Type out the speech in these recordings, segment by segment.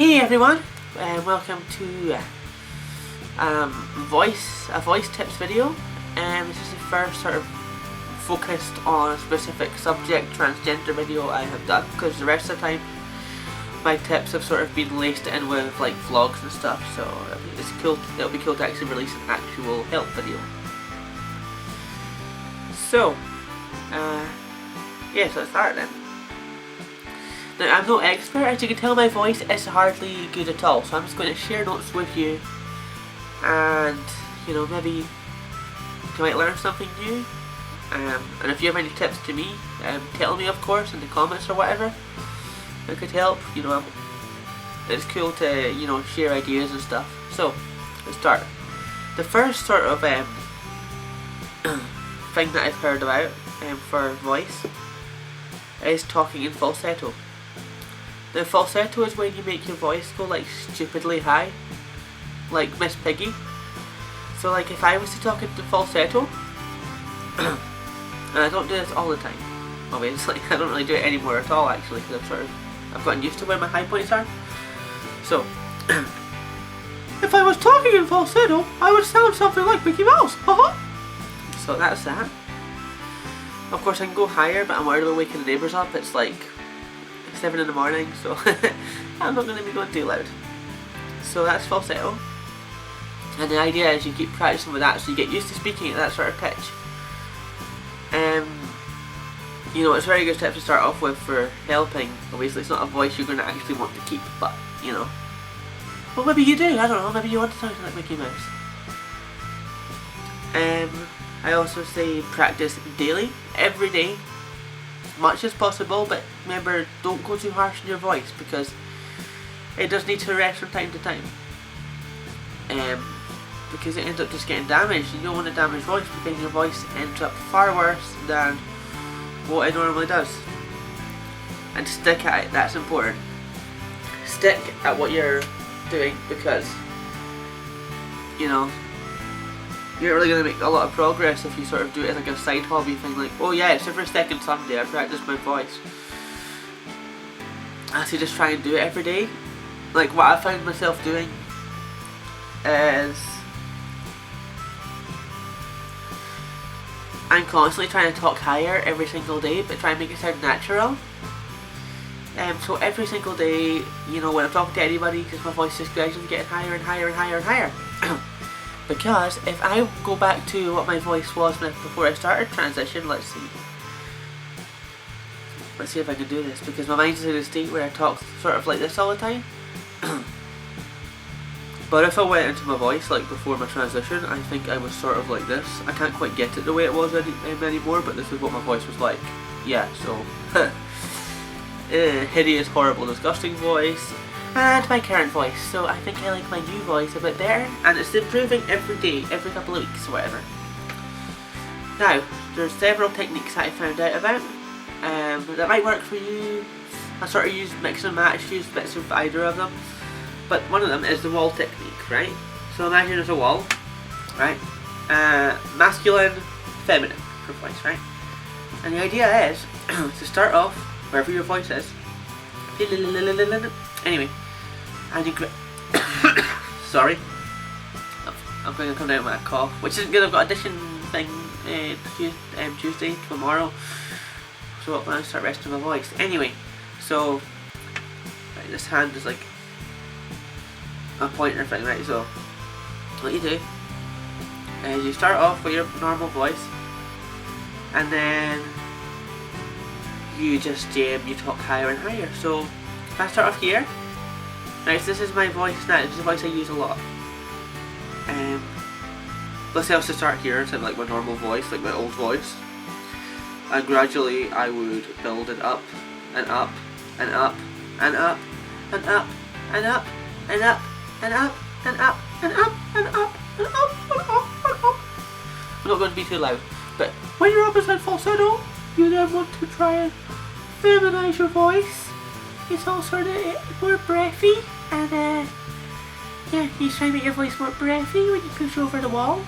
Hey everyone, and welcome to a voice tips video. This is the first sort of focused on a specific subject, transgender video I have done, because the rest of the time my tips have sort of been laced in with like vlogs and stuff. So it's cool. It'll be cool to actually release an actual help video. So yeah, so let's start then. Now, I'm no expert, as you can tell my voice is hardly good at all, so I'm just going to share notes with you, and you know, maybe you might learn something new. And if you have any tips to me, tell me, of course, in the comments or whatever. It could help, you know. It's cool to, you know, share ideas and stuff. So let's start. The first sort of thing that I've heard about for voice is talking in falsetto. The falsetto is when you make your voice go like stupidly high, like Miss Piggy. So like if I was to talk into falsetto, and I don't do this all the time, obviously, I don't really do it anymore at all actually, because I've gotten used to where my high points are. So if I was talking in falsetto, I would sound something like Mickey Mouse. So that's that. Of course I can go higher, but I'm worried about waking the neighbours up. It's like 7 in the morning, so I'm not going to be going too loud. So that's falsetto, and the idea is you keep practicing with that so you get used to speaking at that sort of pitch. You know, it's a very good tip to start off with for helping. Obviously it's not a voice you're going to actually want to keep, but you know, well, maybe you do, I don't know, maybe you want to sound like Mickey Mouse. I also say practice daily, every day, as much as possible, but remember, don't go too harsh in your voice, because it does need to rest from time to time. Because it ends up just getting damaged. You don't want to damage voice, because your voice ends up far worse than what it normally does. And stick at it, that's important. Stick at what you're doing, because you know, you're really going to make a lot of progress if you sort of do it as like a side hobby thing, like, oh yeah, it's every second Sunday I practice my voice. I actually just try and do it every day. Like what I found myself doing is I'm constantly trying to talk higher every single day, but try and make it sound natural. So every single day, you know, when I'm talking to anybody, because my voice is gradually getting higher and higher and higher and higher. Because if I go back to what my voice was before I started transition, let's see if I can do this, because my mind's in a state where I talk sort of like this all the time. But if I went into my voice like before my transition, I think I was sort of like this. I can't quite get it the way it was anymore, but this is what my voice was like. Yeah, so hideous, horrible, disgusting voice. And my current voice, so I think I like my new voice a bit better, and it's improving every day, every couple of weeks or whatever. Now, there's several techniques that I found out about that might work for you. I sort of use mix and match, use bits of either of them, but one of them is the wall technique, right? So imagine there's a wall, right? Masculine, feminine for voice, right? And the idea is to start off wherever your voice is. Anyway, and you sorry, I'm going to come down with a cough, which isn't good. I've got audition thing Tuesday, tomorrow, so I'm going to start resting my voice. Anyway, so right, this hand is like a pointer thing, right? So what you do is you start off with your normal voice, and then you just you talk higher and higher. So if I start off here, right, so this is my voice now, this is a voice I use a lot. Let's say I was to start here and sound like my normal voice, like my old voice, and gradually I would build it up, and up, and up, and up, and up, and up, and up, and up, and up, and up, and up, and up, and up, and up. I'm not going to be too loud, but when you're up inside falsetto, you then want to try and feminize your voice. It's all sort of more breathy, and yeah, you try to make your voice more breathy when you push over the wall.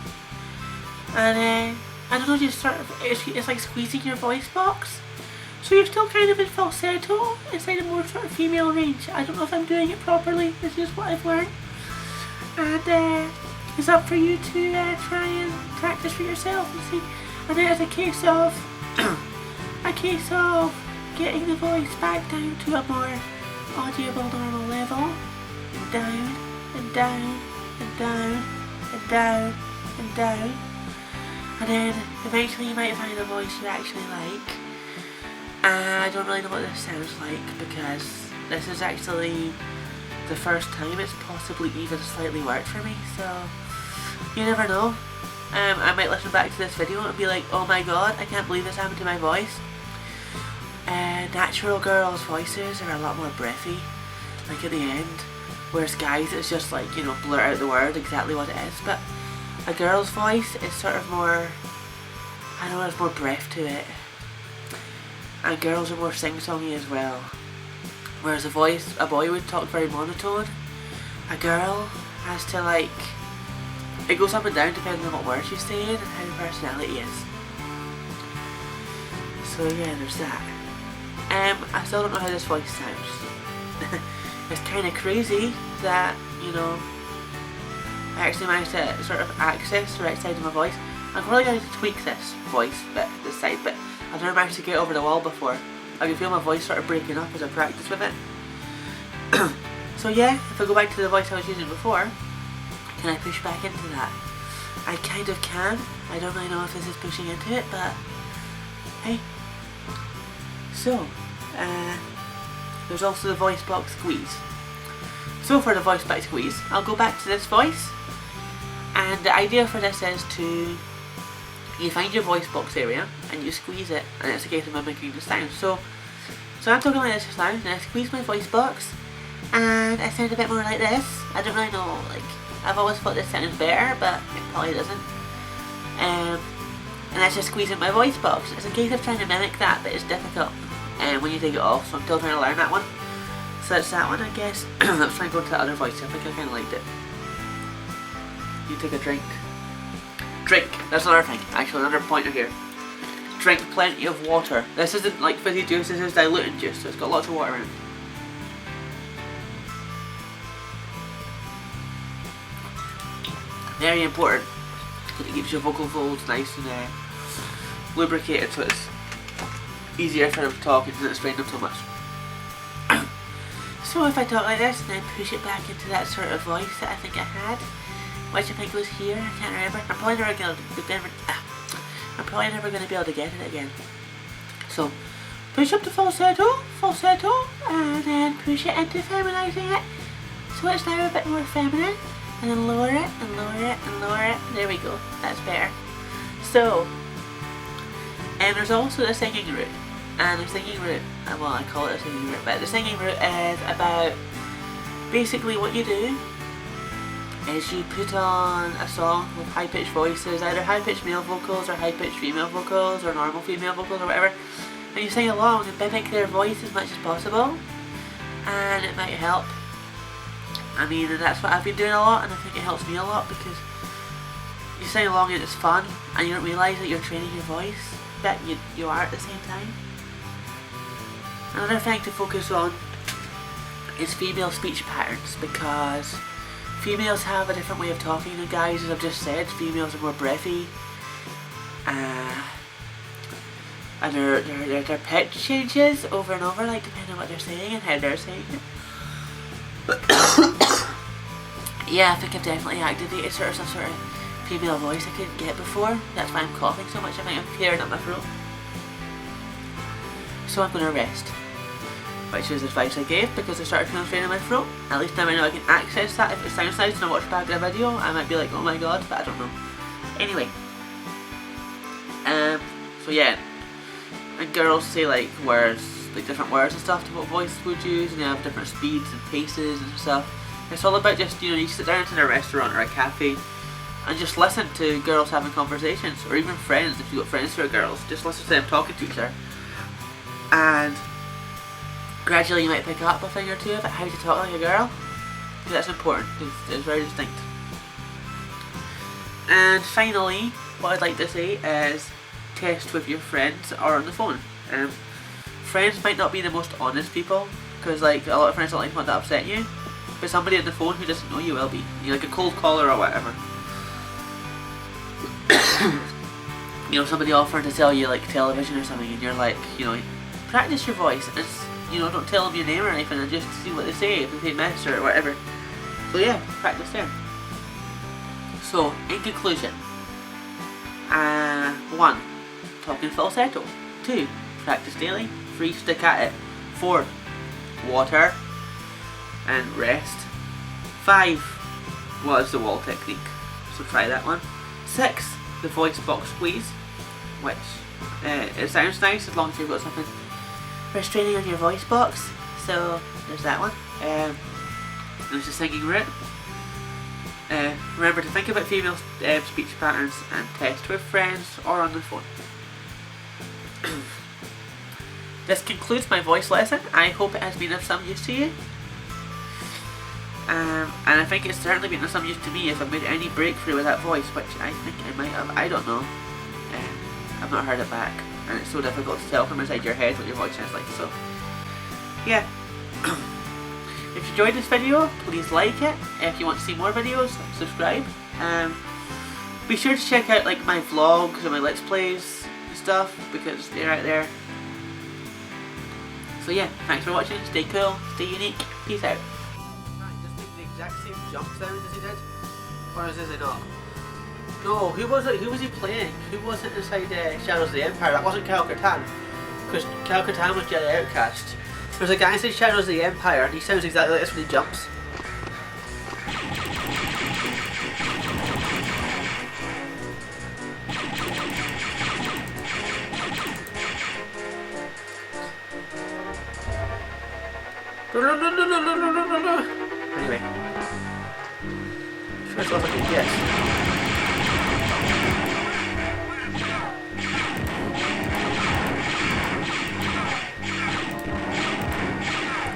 And I don't know, just sort of, it's like squeezing your voice box. So you're still kind of in falsetto inside a more sort of female range. I don't know if I'm doing it properly. This is what I've learned. And it's up for you to try and practice for yourself and see. And it is a case of getting the voice back down to a more audible normal level. And down and down and down and down and down. And then eventually you might find a voice you actually like. I don't really know what this sounds like because this is actually the first time it's possibly even slightly worked for me, so you never know. I might listen back to this video and be like, oh my god, I can't believe this happened to my voice. Natural girls' voices are a lot more breathy, like at the end, whereas guys it's just like, you know, blurt out the word exactly what it is, but a girl's voice is sort of more, I don't know, there's more breath to it. And girls are more sing-songy as well. Whereas a boy would talk very monotone. A girl has to like, it goes up and down depending on what words she's saying and how her personality is. So yeah, there's that. I still don't know how this voice sounds. It's kind of crazy that, you know, I actually managed to sort of access the right side of my voice. I'm probably going to tweak this voice bit, this side bit. I've never managed to get over the wall before. I can feel my voice sort of breaking up as I practice with it. So yeah, if I go back to the voice I was using before, can I push back into that? I kind of can. I don't really know if this is pushing into it, but hey. So, there's also the voice box squeeze. So for the voice box squeeze, I'll go back to this voice, and the idea for this is to, you find your voice box area and you squeeze it, and it's a case of mimicking the sound. So I'm talking like this just now, and I squeeze my voice box, and I sound a bit more like this. I don't really know, like, I've always thought this sounds better, but it probably doesn't. And that's just squeezing my voice box. It's a case of trying to mimic that, but it's difficult when you take it off, so I'm still trying to learn that one. So that's that one, I guess. Let's try and go to the other voice. I think I kind of liked it. You take a drink. Drink, that's another thing, actually another pointer here. Drink plenty of water. This isn't like fizzy juice, this is diluted juice, so it's got lots of water in it. Very important, because it keeps your vocal folds nice and lubricated, so it's easier for them to talk and doesn't strain them so much. So if I talk like this and then push it back into that sort of voice that I think I had, which I think was here, I can't remember. I'm probably never going to be able to get it again. So, push up to falsetto, and then push it into feminizing it. So it's now a bit more feminine, and then lower it, and lower it, and lower it. There we go, that's better. So, and there's also the singing route. And the singing route, well I call it a singing route, but the singing route is about, basically what you do is you put on a song with high-pitched voices, either high-pitched male vocals or high-pitched female vocals or normal female vocals or whatever, and you sing along and mimic their voice as much as possible, and it might help. I mean, and that's what I've been doing a lot, and I think it helps me a lot because you sing along and it's fun, and you don't realise that you're training your voice, but you are at the same time. Another thing to focus on is female speech patterns, because females have a different way of talking than guys, as I've just said. Females are more breathy, and their pitch changes over and over, like depending on what they're saying and how they're saying it. Yeah, I think I've definitely activated some sort of female voice I couldn't get before. That's why I'm coughing so much. I think I'm clearing up my throat. So I'm going to rest, which is advice I gave because I started feeling strain in my throat. At least now I know I can access that. If it sounds nice and I watch back the video, I might be like, oh my god, but I don't know. Anyway, so yeah, and girls say like words, like different words and stuff to what voice would use, and they have different speeds and paces and stuff. It's all about just, you know, you sit down in a restaurant or a cafe and just listen to girls having conversations, or even friends, if you've got friends who are girls, just listen to them talking to each other. And gradually you might pick up a thing or two about how to talk like a girl, because that's important, it's very distinct. And finally, what I'd like to say is test with your friends or on the phone. friends might not be the most honest people, because like a lot of friends don't like want to upset you, but somebody on the phone who doesn't know you will be. You're like a cold caller or whatever. You know, somebody offering to sell you like television or something, and you're like, you know, practice your voice. And it's, you know, don't tell them your name or anything, and just see what they say, if they say miss or whatever. So yeah, practice there. So, in conclusion, 1. Talking falsetto. 2. Practice daily. 3. Stick at it. 4. Water and rest. 5 was the wall technique, so try that one. 6. The voice box squeeze, which it sounds nice as long as you've got something restraining on your voice box, so there's that one. There's the singing route. Remember to think about female speech patterns and test with friends or on the phone. This concludes my voice lesson. I hope it has been of some use to you. And I think it's certainly been of some use to me if I've made any breakthrough with that voice, which I think I might have. I don't know. I've not heard it back, and it's so difficult to tell from inside your head what your voice sounds like, so yeah. If you enjoyed this video, please like it. If you want to see more videos, subscribe. Be sure to check out like my vlogs and my let's plays and stuff, because they're out there. So yeah, thanks for watching, stay cool, stay unique, peace out. Just make the exact same jump sound as he did? Or is it not? No, who was it? Who was he playing? Who was it inside Shadows of the Empire? That wasn't Cal Katan, because Cal Katan was Jedi Outcast. There's a guy inside Shadows of the Empire and he sounds exactly like this when he jumps. Anyway. Sure it's like a yes.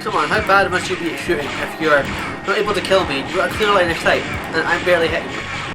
Come on, how bad must you be at shooting if you're not able to kill me and you've got a clear line of sight and I'm barely hitting you?